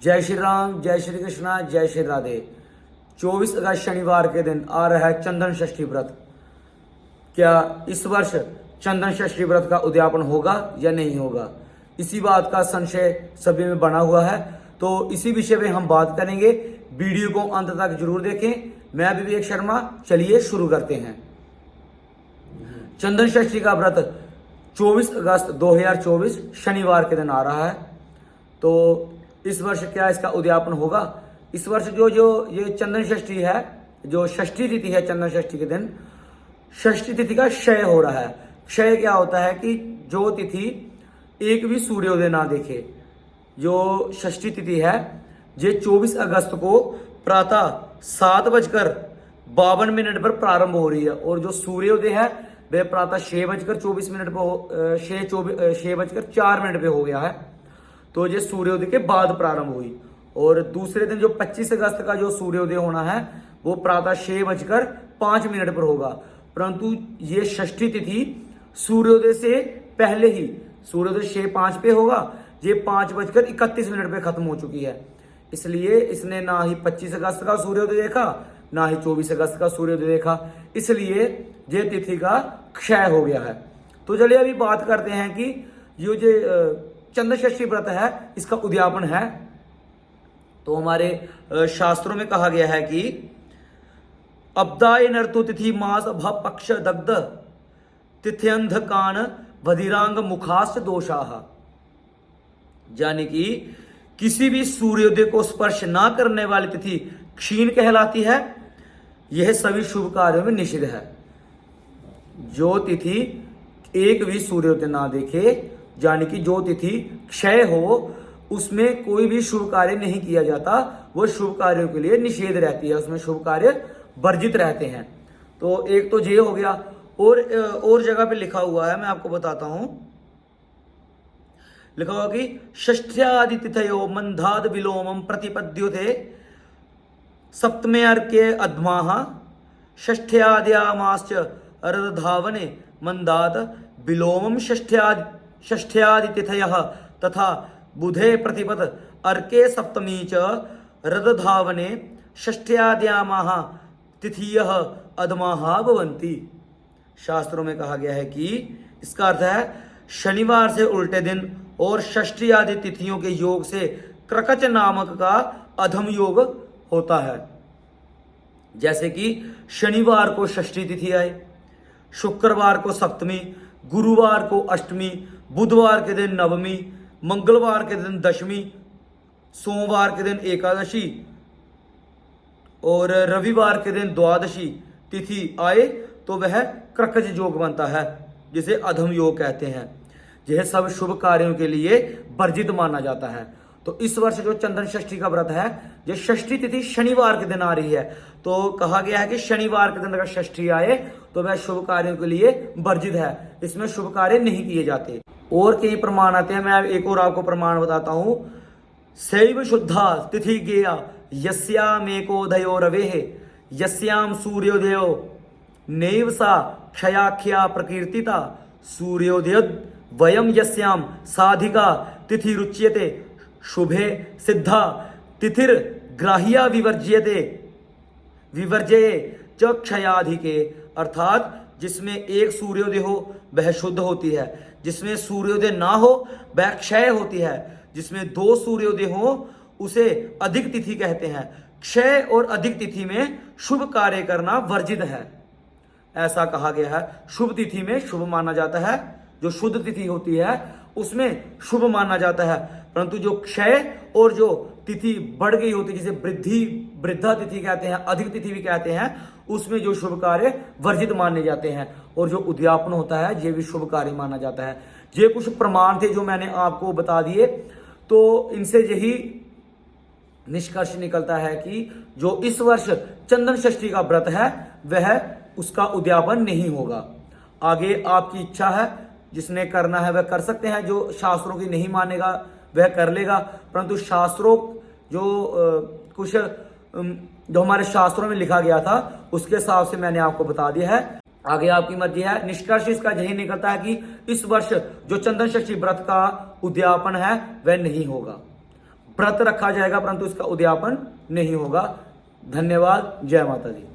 जय श्री राम, जय श्री कृष्णा, जय श्री राधे। 24 अगस्त शनिवार के दिन आ रहा है चंदन षष्ठी व्रत। क्या इस वर्ष चंदन षष्ठी व्रत का उद्यापन होगा या नहीं होगा, इसी बात का संशय सभी में बना हुआ है। तो इसी विषय में हम बात करेंगे। वीडियो को अंत तक जरूर देखें। मैं विवेक शर्मा, चलिए शुरू करते हैं। चंदन षष्ठी का व्रत 24 अगस्त 2024 शनिवार के दिन आ रहा है। तो इस वर्ष क्या इसका उद्यापन होगा? इस वर्ष जो ये चंदन षष्ठी है, जो षष्ठी तिथि है, चंदन षष्ठी के दिन षष्ठी तिथि का क्षय हो रहा है। क्षय क्या होता है कि जो तिथि एक भी सूर्योदय ना देखे, जो षष्ठी तिथि है, ये 24 अगस्त को प्रातः 7:52 पर प्रारंभ हो रही है और जो सूर्योदय है वह प्रातः 6:24 पर 6:04 पे हो गया है। तो ये सूर्योदय के बाद प्रारंभ हुई। और दूसरे दिन जो 25 अगस्त का जो सूर्योदय होना है वो प्रातः 6:05 पर होगा। परंतु ये षष्ठी तिथि सूर्योदय से पहले ही, सूर्योदय 6:05 पे होगा, ये 5:31 पे खत्म हो चुकी है। इसलिए इसने ना ही 25 अगस्त का सूर्योदय देखा, ना ही 24 अगस्त का सूर्योदय देखा, इसलिए ये तिथि का क्षय हो गया है। तो चलिए अभी बात करते हैं कि ये जो चंदन षष्ठी व्रत है इसका उद्यापन है। तो हमारे शास्त्रों में कहा गया है कि अब्दाय नर्तु तिथि मास भ पक्ष दग्ध तिथ्यंधकान बधिरांग मुखास्त दोषाः, यानी कि किसी भी सूर्योदय को स्पर्श ना करने वाली तिथि क्षीण कहलाती है। यह सभी शुभ कार्यों में निषिद्ध है। जो तिथि एक भी सूर्योदय ना देखे, यानी कि जो तिथि क्षय हो, उसमें कोई भी शुभ कार्य नहीं किया जाता। वो शुभ कार्यों के लिए निषेध रहती है, उसमें शुभ कार्य वर्जित रहते हैं। तो एक तो ये हो गया। और जगह पे लिखा हुआ है, मैं आपको बताता हूं। लिखा हुआ कि षष्ठ्यादि तिथयो मंदाद विलोमम प्रतिपद्युते सप्तमे अर्के अध्माः षष्ठ्याद्यामाश्च रदधावने मंदात विलोमम षष्ठ्यादि तिथयः तथा बुधे प्रतिपद अर्के सप्तमी च रदधावने षष्ठ्याद्यामाः तिथियः अधमाः भवन्ति। शास्त्रों में कहा गया है कि इसका अर्थ है शनिवार से उल्टे दिन और षष्ठी आदि तिथियों के योग से क्रकच नामक का अधम योग होता है। जैसे कि शनिवार को षष्ठी तिथि आए, शुक्रवार को सप्तमी, गुरुवार को अष्टमी, बुधवार के दिन नवमी, मंगलवार के दिन दशमी, सोमवार के दिन एकादशी और रविवार के दिन द्वादशी तिथि आए तो वह क्रकच योग बनता है, जिसे अधम योग कहते हैं। यह सब शुभ कार्यों के लिए वर्जित माना जाता है। तो इस वर्ष जो चंदन षष्ठी का व्रत है, ये षष्ठी तिथि शनिवार के दिन आ रही है। तो कहा गया है कि शनिवार के दिन अगर षष्ठी आए तो वह शुभ कार्यों के लिए वर्जित है, इसमें शुभ कार्य नहीं किए जाते। और कई प्रमाण आते हैं, मैं एक और आपको प्रमाण बताता हूं। शैव शुद्धा तिथि गेया यस्यामेकोदयो रवेः यस्याम सूर्योदयो नैव सा क्षयाख्या प्रकीर्तिता सूर्योदय वयम यस्याम साधिका तिथि रुच्यते शुभे सिद्धा तिथिर ग्राह्या विवर्जये च क्षयाधिके। अर्थात जिसमें एक सूर्योदय हो वह शुद्ध होती है, जिसमें सूर्योदय ना हो वह क्षय होती है, जिसमें 2 सूर्योदय हो उसे अधिक तिथि कहते हैं। क्षय और अधिक तिथि में शुभ कार्य करना वर्जित है, ऐसा कहा गया है। शुभ तिथि में शुभ माना जाता है, जो शुद्ध तिथि होती है उसमें शुभ माना जाता है। परंतु जो क्षय और जो तिथि बढ़ गई होती है, जिसे वृद्धा तिथि कहते हैं, अधिक तिथि भी कहते हैं, उसमें जो शुभ कार्य वर्जित माने जाते हैं। और जो उद्यापन होता है ये भी शुभ कार्य माना जाता है। ये कुछ प्रमाण थे जो मैंने आपको बता दिए। तो इनसे यही निष्कर्ष निकलता है कि जो इस वर्ष चंदन षष्ठी का व्रत है वह उसका उद्यापन नहीं होगा। आगे आपकी इच्छा है, जिसने करना है वह कर सकते हैं। जो शास्त्रों की नहीं मानेगा वह कर लेगा। परंतु शास्त्रों कुछ जो हमारे शास्त्रों में लिखा गया था उसके हिसाब से मैंने आपको बता दिया है। आगे आपकी मर्जी है। निष्कर्ष इसका यही निकलता है कि इस वर्ष जो चंदन षष्ठी व्रत का उद्यापन है वह नहीं होगा। व्रत रखा जाएगा परंतु इसका उद्यापन नहीं होगा। धन्यवाद। जय माता दी।